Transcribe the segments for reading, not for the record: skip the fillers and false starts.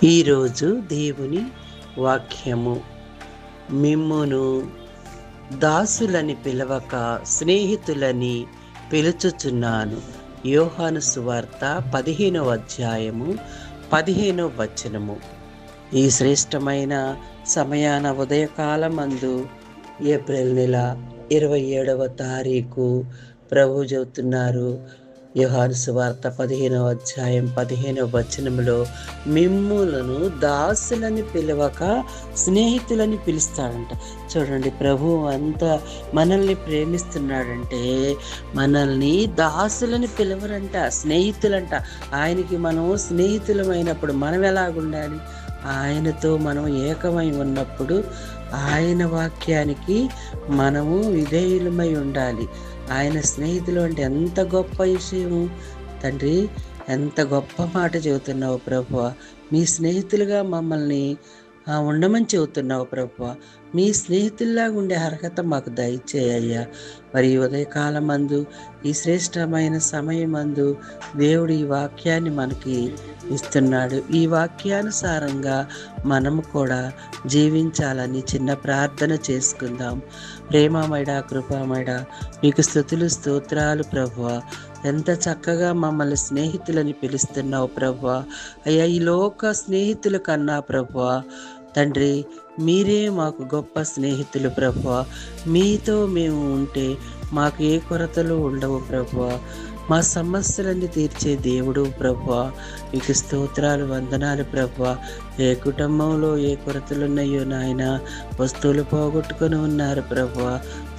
ఈరోజు దేవుని వాక్యము, మిమ్మును దాసులని పిలవక స్నేహితులని పిలుచుచున్నాను. యోహాను సువార్త 15వ అధ్యాయము 15వ వచనము. ఈ శ్రేష్టమైన సమయాన ఉదయకాలమందు ఏప్రిల్ నెల 27వ తారీఖు ప్రభు చెబుతున్నారు. యోహాను సువార్త 15వ అధ్యాయం 15వ వచనములో, మిమ్ములను దాసులని పిలవక స్నేహితులని పిలుస్తాడంట. చూడండి, ప్రభు అంత మనల్ని ప్రేమిస్తున్నాడంటే మనల్ని దాసులని పిలవరంట, స్నేహితులంట. ఆయనకి మనం స్నేహితులమైనప్పుడు మనం ఎలాగుండాలి? ఆయనతో మనం ఏకమై ఉన్నప్పుడు ఆయన వాక్యానికి మనము విధేయులమై ఉండాలి. ఆయన స్నేహితులు అంటే ఎంత గొప్ప విషయము తండ్రి, ఎంత గొప్ప మాట చెబుతున్నావు ప్రభువా. మీ స్నేహితులుగా మమ్మల్ని ఉండమని చెబుతున్నావు ప్రభువా. మీ స్నేహితుల్లాగా ఉండే అర్హత మాకు దయచేయ్యా. మరి ఉదయకాలమందు ఈ శ్రేష్టమైన సమయమందు దేవుడు ఈ వాక్యాన్ని మనకి ఇస్తున్నాడు. ఈ వాక్యానుసారంగా మనము కూడా జీవించాలని చిన్న ప్రార్థన చేసుకుందాం. ప్రేమమేడ, కృపామేడ, మీకు స్తుతులు స్తోత్రాలు ప్రభువా. ఎంత చక్కగా మమ్మల్ని స్నేహితులని పిలుస్తున్నావు ప్రభువా. అయ్యా, ఈ లోక స్నేహితుల కన్నా ప్రభువా తండ్రి, మీరే మాకు గొప్ప స్నేహితులు ప్రభువా. మీతో మేము ఉంటే మాకు ఏ కొరతలు ఉండవు ప్రభువా. మా సమస్యలన్నీ తీర్చే దేవుడు ప్రభువా. మీకు స్తోత్రాలు, వందనాలు ప్రభువా. ఏ కుటుంబంలో ఏ కొరతలున్నాయో నాయన, వస్తువులు పోగొట్టుకొని ఉన్నారు ప్రభువా.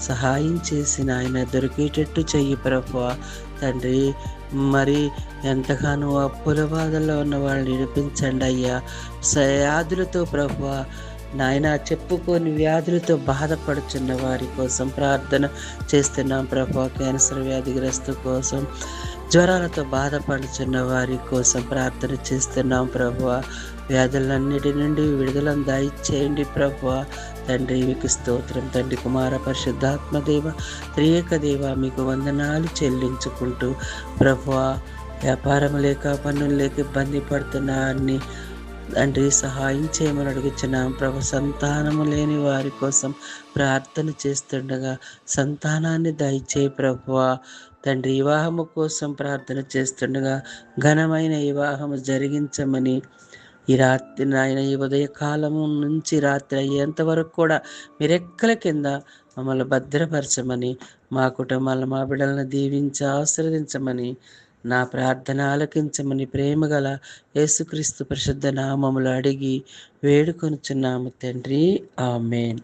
సహాయం చేసి నాయన దొరికేటట్టు చెయ్యి ప్రభువా. తండ్రి, మరి ఎంతగానో అప్పుల బాధల్లో ఉన్న వాళ్ళని విడిపించండి అయ్యా. వ్యాధులతో ప్రభువా నాయన, చెప్పుకొని వ్యాధులతో బాధపడుచున్న వారి కోసం ప్రార్థన చేస్తున్నాం ప్రభువా. క్యాన్సర్ వ్యాధిగ్రస్తు కోసం, జ్వరాలతో బాధపడుచున్న వారి కోసం ప్రార్థన చేస్తున్నాం ప్రభువా. వ్యాధులన్నిటి నుండి విడుదలను దయచేయండి ప్రభువా. తండ్రి, మీకు స్తోత్రం. తండ్రి, కుమార, పరిశుద్ధాత్మ దేవ, త్రియేక దేవ, మీకు వందనాలు చెల్లించుకుంటూ ప్రభువా, వ్యాపారం లేక పన్నులు లేక ఇబ్బంది పడుతున్నారని తండ్రి సహాయం చేయమని అడుగుచున్నాం ప్రభు. సంతానము లేని వారి కోసం ప్రార్థన చేస్తుండగా సంతానాన్ని దయచేయి ప్రభువా. తండ్రి, వివాహము కోసం ప్రార్థన చేస్తుండగా ఘనమైన వివాహము జరిగించమని ఈ రాత్రి నాయన, ఈ ఉదయకాలము నుంచి రాత్రి అయ్యేంత వరకు కూడా మీరెక్కల కింద మమ్మల్ని భద్రపరచమని, మా కుటుంబాలను మా బిడ్డలను దీవించి ఆశీర్వదించమని, నా ప్రార్థన ఆలకించమని ప్రేమగల యేసుక్రీస్తు పరిశుద్ధ నామములు అడిగి వేడుకొనుచున్నాము తండ్రి. ఆమేన్.